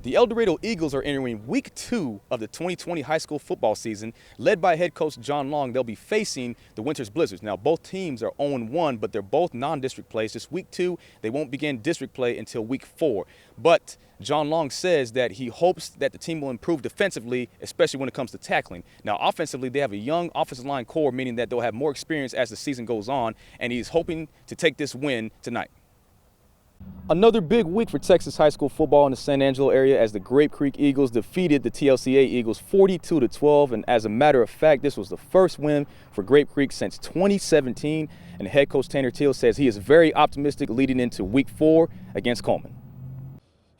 The El Dorado Eagles are entering week 2 of the 2020 high school football season. Led by head coach John Long, they'll be facing the Winters Blizzards. Now, both teams are 0-1, but they're both non-district plays. This week 2, they won't begin district play until week 4. But John Long says that he hopes that the team will improve defensively, especially when it comes to tackling. Now, offensively, they have a young offensive line core, meaning that they'll have more experience as the season goes on, and he's hoping to take this win tonight. Another big week for Texas high school football in the San Angelo area as the Grape Creek Eagles defeated the TLCA Eagles 42-12. And as a matter of fact, this was the first win for Grape Creek since 2017. And head coach Tanner Teal says he is very optimistic leading into week 4 against Coleman.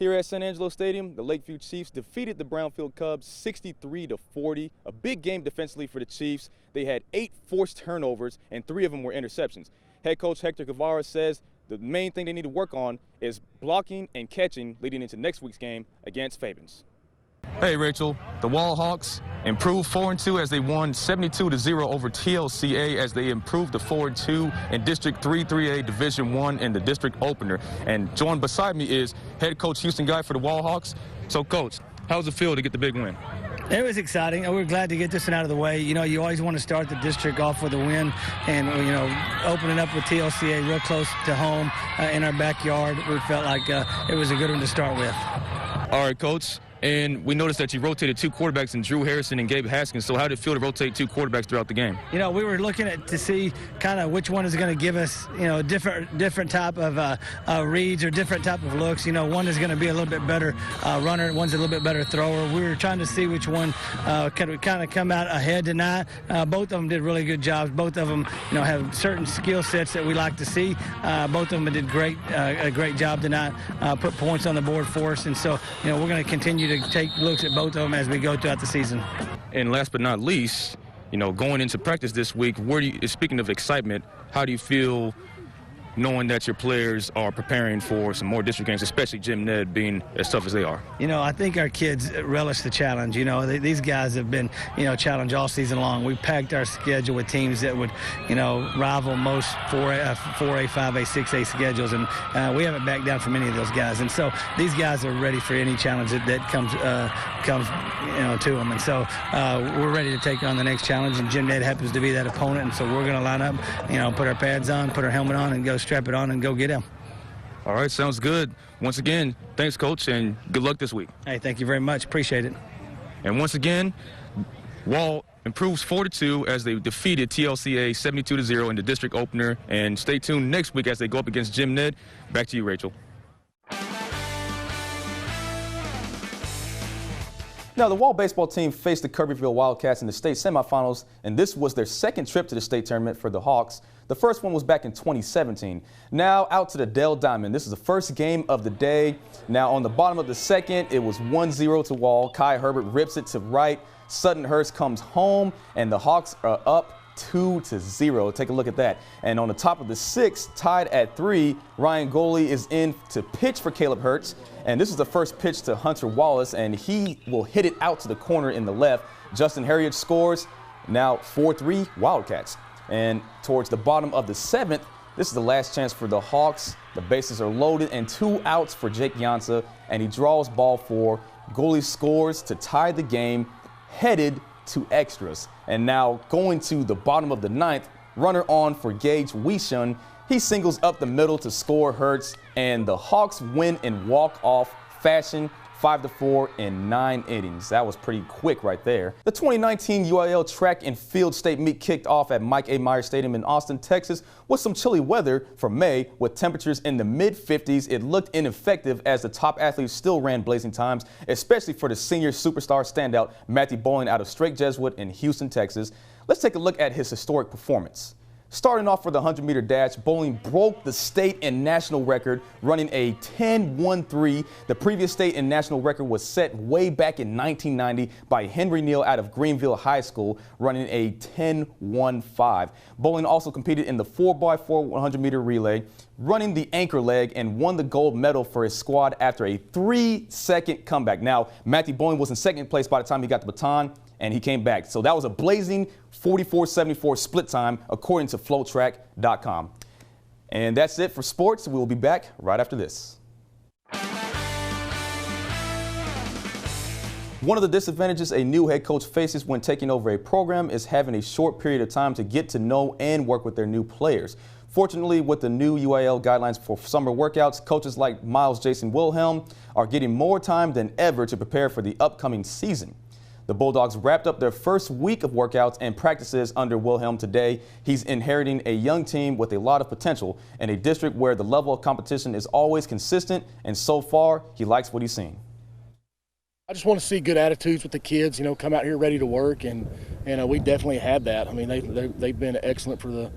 Here at San Angelo Stadium, the Lakeview Chiefs defeated the Brownfield Cubs 63-40. A big game defensively for the Chiefs. They had 8 forced turnovers and 3 of them were interceptions. Head coach Hector Guevara says the main thing they need to work on is blocking and catching leading into next week's game against Fabens. Hey, Rachel. The Wall Hawks improved 4-2 as they won 72-0 over TLCA as they improved to 4-2 in District 3-3A Division I in the district opener. And joined beside me is head coach Houston Guy for the Wall Hawks. So, Coach, how's it feel to get the big win? It was exciting. We're glad to get this one out of the way. You know, you always want to start the district off with a win, and, you know, opening up with TLCA real close to home in our backyard, we felt like it was a good one to start with. All right, Coach. And we noticed that you rotated 2 quarterbacks in Drew Harrison and Gabe Haskins. So how did it feel to rotate 2 quarterbacks throughout the game? You know, we were looking to see kind of which one is going to give us, you know, different type of reads or different type of looks. You know, one is going to be a little bit better runner, one's a little bit better thrower. We were trying to see which one could kind of come out ahead tonight. Both of them did really good jobs. Both of them, you know, have certain skill sets that we like to see. Both of them did a great job tonight, put points on the board for us. And so, you know, we're going to continue to take looks at both of them as we go throughout the season. And last but not least, you know, going into practice this week, speaking of excitement, how do you feel knowing that your players are preparing for some more district games, especially Jim Ned being as tough as they are? You know, I think our kids relish the challenge. You know, these guys have been, you know, challenged all season long. We packed our schedule with teams that would, you know, rival most 4A, 5A, 6A schedules, and we haven't backed down from any of those guys. And so these guys are ready for any challenge that comes, you know, to them. And so we're ready to take on the next challenge, and Jim Ned happens to be that opponent. And so we're going to line up, you know, put our pads on, put our helmet on, and go strap it on and go get him. All right, sounds good. Once again, thanks, Coach, and good luck this week. Hey, thank you very much. Appreciate it. And once again, Wall improves 4-2 as they defeated TLCA 72-0 in the district opener. And stay tuned next week as they go up against Jim Ned. Back to you, Rachel. Now, the Wall baseball team faced the Kirbyville Wildcats in the state semifinals, and this was their second trip to the state tournament for the Hawks. The first one was back in 2017. Now out to the Dell Diamond. This is the first game of the day. Now on the bottom of the second, it was 1-0 to Wall. Kai Herbert rips it to right. Sutton Hurst comes home, and the Hawks are up 2-0. Take a look at that. And on the top of the sixth, tied at 3, Ryan Goley is in to pitch for Caleb Hertz. And this is the first pitch to Hunter Wallace, and he will hit it out to the corner in the left. Justin Harriet scores. Now 4-3 Wildcats. And towards the bottom of the 7th, this is the last chance for the Hawks. The bases are loaded and 2 outs for Jake Jansa, and he draws ball 4. Goley scores to tie the game, headed to extras. And now going to the bottom of the 9th, runner on for Gage Weishun. He singles up the middle to score Hertz, and the Hawks win in walk-off fashion, 5-4 in 9 innings. That was pretty quick right there. The 2019 UIL Track and Field State Meet kicked off at Mike A. Meyer Stadium in Austin, Texas, with some chilly weather for May with temperatures in the mid-50s. It looked ineffective as the top athletes still ran blazing times, especially for the senior superstar standout Matthew Bowling out of Strake Jesuit in Houston, Texas. Let's take a look at his historic performance. Starting off for the 100-meter dash, Bowling broke the state and national record, running a 10.13. The previous state and national record was set way back in 1990 by Henry Neal out of Greenville High School, running a 10.15. Bowling also competed in the 4x4 100-meter relay, running the anchor leg, and won the gold medal for his squad after a 3-second comeback. Now, Matthew Bowling was in second place by the time he got the baton, and he came back. So that was a blazing 44-74 split time, according to FloTrack.com. And that's it for sports. We will be back right after this. One of the disadvantages a new head coach faces when taking over a program is having a short period of time to get to know and work with their new players. Fortunately, with the new UIL guidelines for summer workouts, coaches like Miles Jason Wilhelm are getting more time than ever to prepare for the upcoming season. The Bulldogs wrapped up their first week of workouts and practices under Wilhelm today. He's inheriting a young team with a lot of potential and a district where the level of competition is always consistent, and so far, he likes what he's seen. I just want to see good attitudes with the kids, come out here ready to work, and we definitely had that. I mean, they've been excellent for the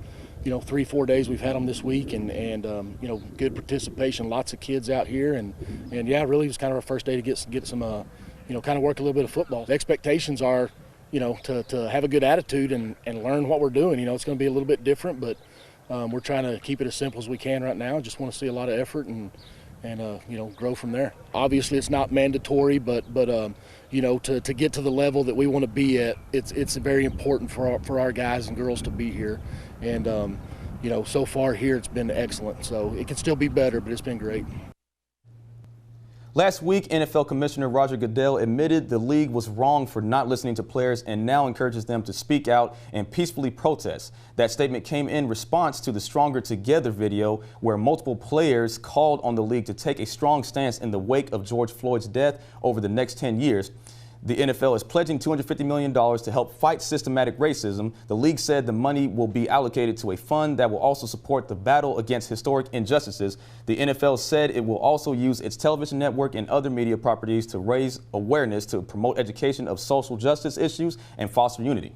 3-4 days we've had them this week, and good participation, lots of kids out here, and yeah, really it was kind of our first day to get some kind of work a little bit of football. The expectations are to have a good attitude and learn what we're doing. It's going to be a little bit different, but we're trying to keep it as simple as we can right now. Just want to see a lot of effort and grow from there. Obviously it's not mandatory, but to get to the level that we want to be at, it's very important for our guys and girls to be here, and so far here it's been excellent. So it can still be better, but it's been great. Last week, NFL Commissioner Roger Goodell admitted the league was wrong for not listening to players and now encourages them to speak out and peacefully protest. That statement came in response to the Stronger Together video, where multiple players called on the league to take a strong stance in the wake of George Floyd's death over the next 10 years. The NFL is pledging $250 million to help fight systematic racism. The league said the money will be allocated to a fund that will also support the battle against historic injustices. The NFL said it will also use its television network and other media properties to raise awareness to promote education of social justice issues and foster unity.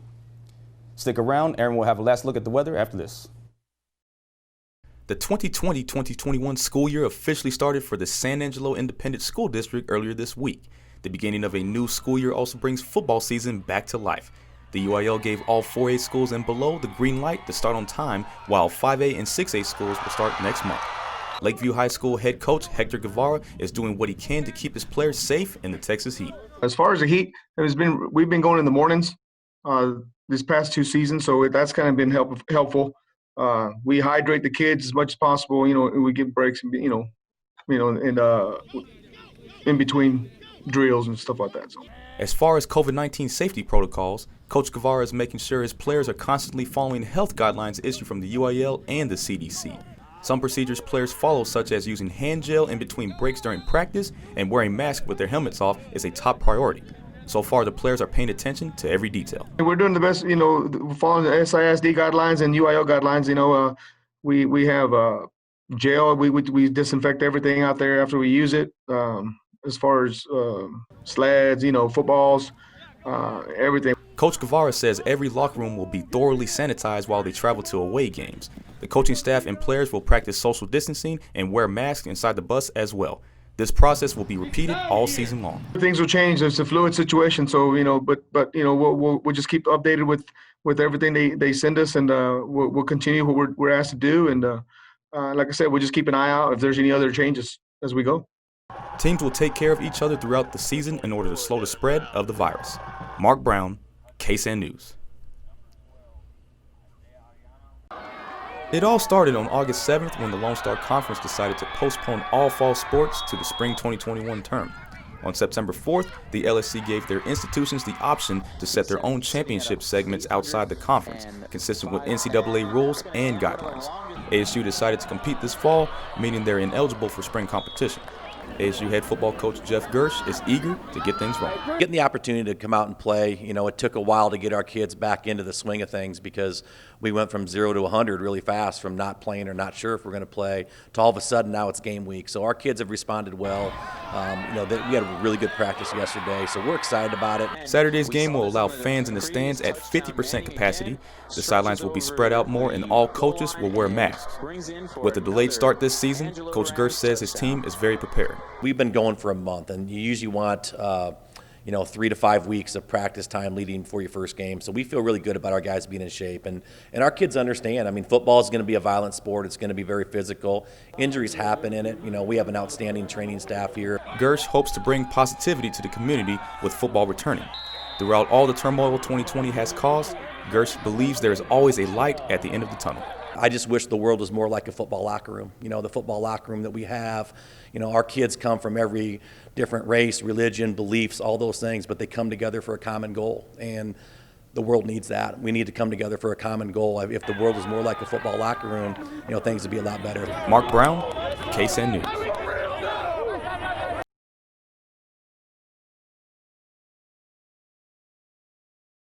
Stick around. Aaron will have a last look at the weather after this. The 2020-2021 school year officially started for the San Angelo Independent School District earlier this week. The beginning of a new school year also brings football season back to life. The UIL gave all 4A schools and below the green light to start on time, while 5A and 6A schools will start next month. Lakeview High School head coach Hector Guevara is doing what he can to keep his players safe in the Texas heat. As far as the heat, we've been going in the mornings this past 2 seasons, so that's kind of been helpful. We hydrate the kids as much as possible, and we give breaks, and in between drills and stuff like that. So, as far as COVID-19 safety protocols, Coach Guevara is making sure his players are constantly following health guidelines issued from the UIL and the CDC. Some procedures players follow, such as using hand gel in between breaks during practice and wearing masks with their helmets off, is a top priority. So far, the players are paying attention to every detail. We're doing the best, following the SISD guidelines and UIL guidelines. We have gel. We disinfect everything out there after we use it. As far as sleds, footballs, everything. Coach Guevara says every locker room will be thoroughly sanitized while they travel to away games. The coaching staff and players will practice social distancing and wear masks inside the bus as well. This process will be repeated all season long. Things will change. It's a fluid situation, so we'll just keep updated with everything they send us, and we'll continue what we're asked to do. And like I said, we'll just keep an eye out if there's any other changes as we go. Teams will take care of each other throughout the season in order to slow the spread of the virus. Mark Brown, KSAN News. It all started on August 7th when the Lone Star Conference decided to postpone all fall sports to the spring 2021 term. On September 4th, the LSC gave their institutions the option to set their own championship segments outside the conference, consistent with NCAA rules and guidelines. ASU decided to compete this fall, meaning they're ineligible for spring competition. ASU head football coach Jeff Gersh is eager to get things rolling. Getting the opportunity to come out and play, it took a while to get our kids back into the swing of things because we went from 0 to 100 really fast, from not playing or not sure if we're going to play to all of a sudden now it's game week. So our kids have responded well. We had a really good practice yesterday, so we're excited about it. Saturday's game will allow fans in the stands at 50% capacity. The sidelines will be spread out more and all coaches will wear masks. With the delayed start this season, Coach Gersh says his team is very prepared. We've been going for a month, and you usually want 3 to 5 weeks of practice time leading for your first game. So we feel really good about our guys being in shape, and our kids understand. I mean, football is going to be a violent sport. It's going to be very physical. Injuries happen in it. We have an outstanding training staff here. Gersh hopes to bring positivity to the community with football returning. Throughout all the turmoil 2020 has caused, Gersh believes there is always a light at the end of the tunnel. I just wish the world was more like a football locker room. You know, the football locker room that we have, you know, our kids come from every different race, religion, beliefs, all those things, but they come together for a common goal. And the world needs that. We need to come together for a common goal. If the world was more like a football locker room, you know, things would be a lot better. Mark Brown, KSAN News.